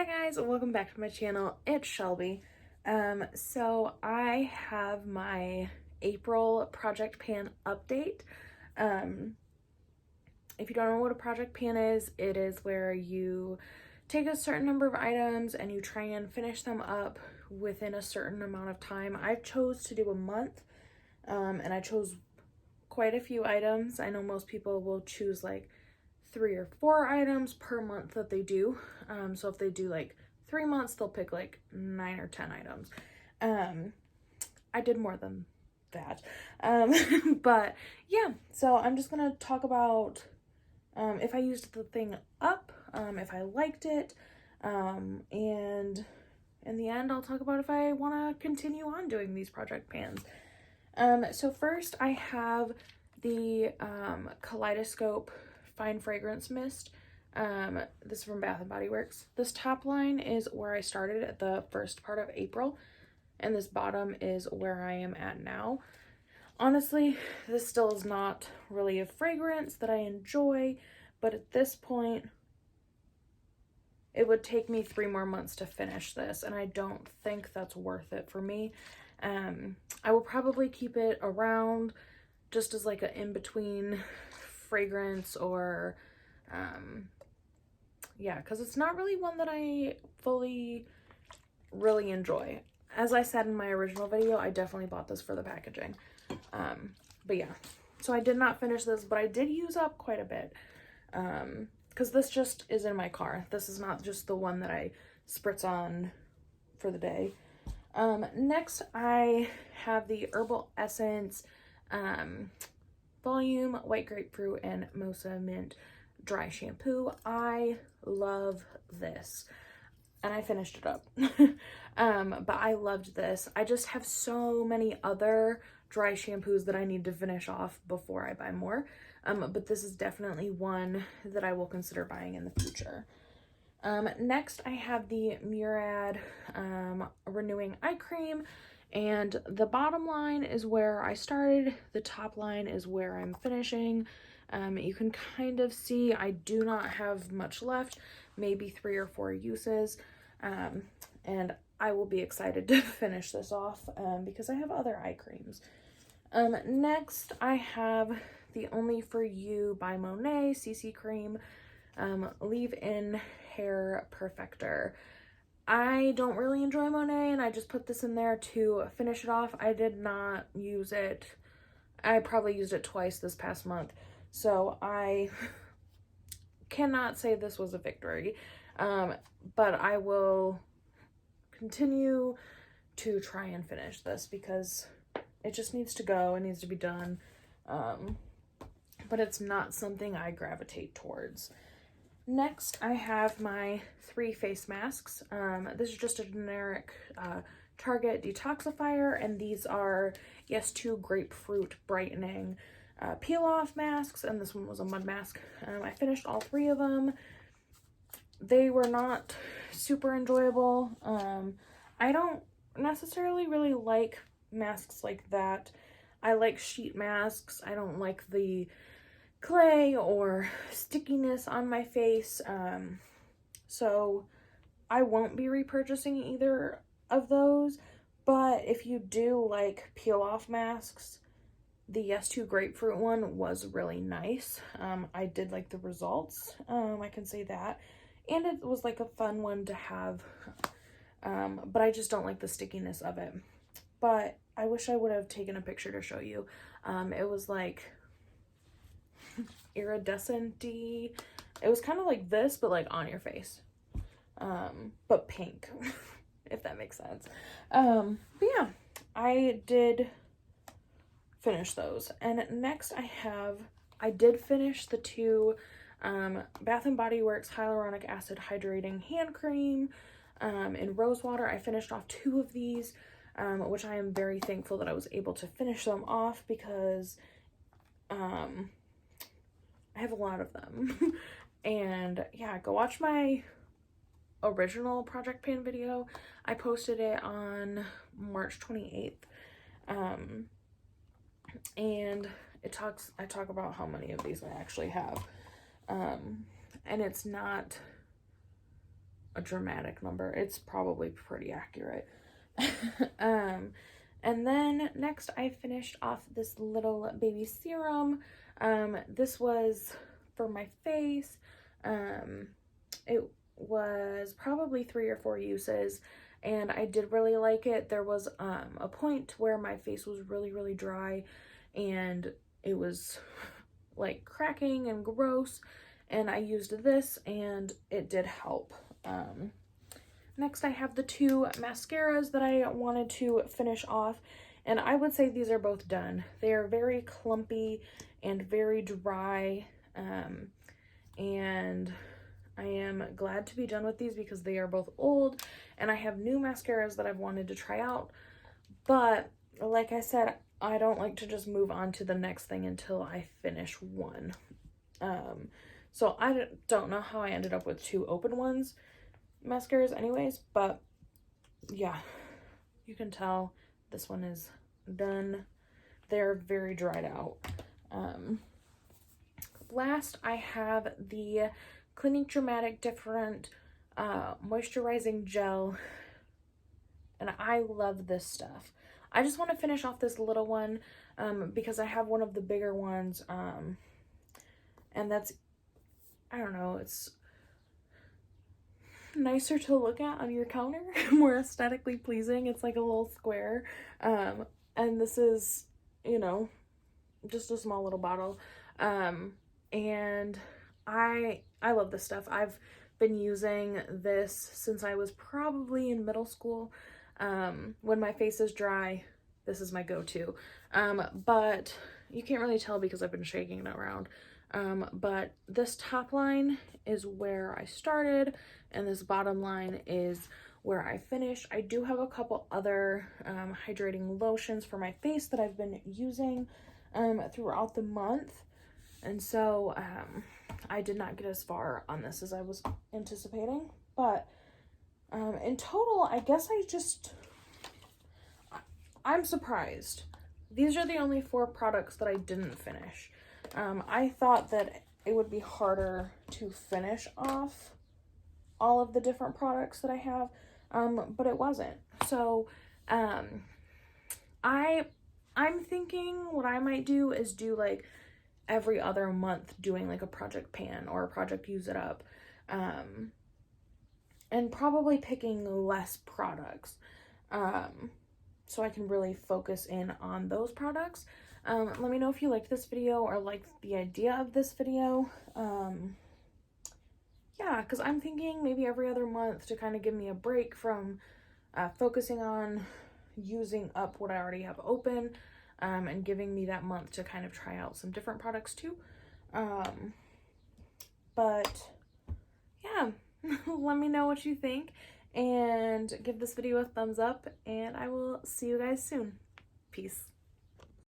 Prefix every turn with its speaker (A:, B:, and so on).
A: Hi guys, welcome back to my channel. It's Shelby. So I have my April project pan update. If you don't know what a project pan is, it is where you take a certain number of items and you try and finish them up within a certain amount of time. I chose to do a month, and I chose quite a few items. I know most people will choose like 3 or 4 items per month that they do. So if they do like 3 months, they'll pick like 9 or 10 items. I did more than that. But yeah, so I'm just gonna talk about if I used the thing up, if I liked it, and in the end, I'll talk about if I want to continue on doing these project pans. So first I have the Kaleidoscope Fine Fragrance Mist. This is from Bath & Body Works. This top line is where I started at the first part of April, and this bottom is where I am at now. Honestly, this still is not really a fragrance that I enjoy, but at this point, it would take me 3 more months to finish this, and I don't think that's worth it for me. I will probably keep it around just as like an in-between fragrance, or yeah, because it's not really one that I fully really enjoy. As I said in my original video, I definitely bought this for the packaging. But yeah, so I did not finish this, but I did use up quite a bit, because this just is in my car. This is not just the one that I spritz on for the day. Next I have the Herbal Essence Volume White Grapefruit and Mocha Mint Dry Shampoo. I love this, and I finished it up. But I loved this. I just have so many other dry shampoos that I need to finish off before I buy more. But this is definitely one that I will consider buying in the future. Next I have the Murad Renewing Eye Cream, and the bottom line is where I started, the top line is where I'm finishing. You can kind of see I do not have much left, maybe 3 or 4 uses, and I will be excited to finish this off because I have other eye creams. Next I have the Only For You by Monet CC Cream Leave-In Hair Perfector. I don't really enjoy Monet, and I just put this in there to finish it off. I did not use it. I probably used it twice this past month, so I cannot say this was a victory. But I will continue to try and finish this because it just needs to go. It needs to be done. But it's not something I gravitate towards. Next, I have my 3 face masks. This is just a generic Target detoxifier, and these are Vsco Grapefruit Brightening peel-off masks, and this one was a mud mask. I finished all 3 of them. They were not super enjoyable. I don't necessarily really like masks like that. I like sheet masks. I don't like the clay or stickiness on my face, so I won't be repurchasing either of those. But if you do like peel-off masks, the Vsco Grapefruit one was really nice. I did like the results, I can say that, and it was like a fun one to have, but I just don't like the stickiness of it. But I wish I would have taken a picture to show you. It was like iridescent-y. It was kind of like this, but like on your face, but pink, if that makes sense. But yeah, I did finish those. And next I did finish the 2 Bath & Body Works Hyaluronic Acid Hydrating Hand Cream in Rose Water. I finished off 2 of these, which I am very thankful that I was able to finish them off because I have a lot of them. And yeah, go watch my original project pan video. I posted it on March 28th. And I talk about how many of these I actually have. And it's not a dramatic number. It's probably pretty accurate. And then next I finished off this little baby serum. This was for my face. It was probably 3 or 4 uses, and I did really like it. There was a point where my face was really dry and it was like cracking and gross, and I used this and it did help. Next I have the 2 mascaras that I wanted to finish off, and I would say these are both done. They are very clumpy and very dry, and I am glad to be done with these because they are both old, and I have new mascaras that I've wanted to try out. But like I said, I don't like to just move on to the next thing until I finish one. So I don't know how I ended up with 2 open ones mascaras anyways, but yeah, you can tell this one is done. They're very dried out. Last I have the Clinique Dramatic Different moisturizing gel, and I love this stuff. I just want to finish off this little one because I have one of the bigger ones, and that's, I don't know, it's nicer to look at on your counter, more aesthetically pleasing. It's like a little square, and this is, you know, just a small little bottle, and I love this stuff. I've been using this since I was probably in middle school. When my face is dry, this is my go-to, but you can't really tell because I've been shaking it around. But this top line is where I started, and this bottom line is where I finished. I do have a couple other hydrating lotions for my face that I've been using throughout the month, and so I did not get as far on this as I was anticipating, but in total, I guess I'm surprised. These are the only 4 products that I didn't finish. I thought that it would be harder to finish off all of the different products that I have, but it wasn't. So, I'm thinking what I might do is do like every other month doing like a project pan or a project use it up, and probably picking less products, so I can really focus in on those products. Let me know if you liked this video or liked the idea of this video. Yeah, because I'm thinking maybe every other month to kind of give me a break from focusing on using up what I already have open, and giving me that month to kind of try out some different products too. But yeah, let me know what you think and give this video a thumbs up, and I will see you guys soon. Peace.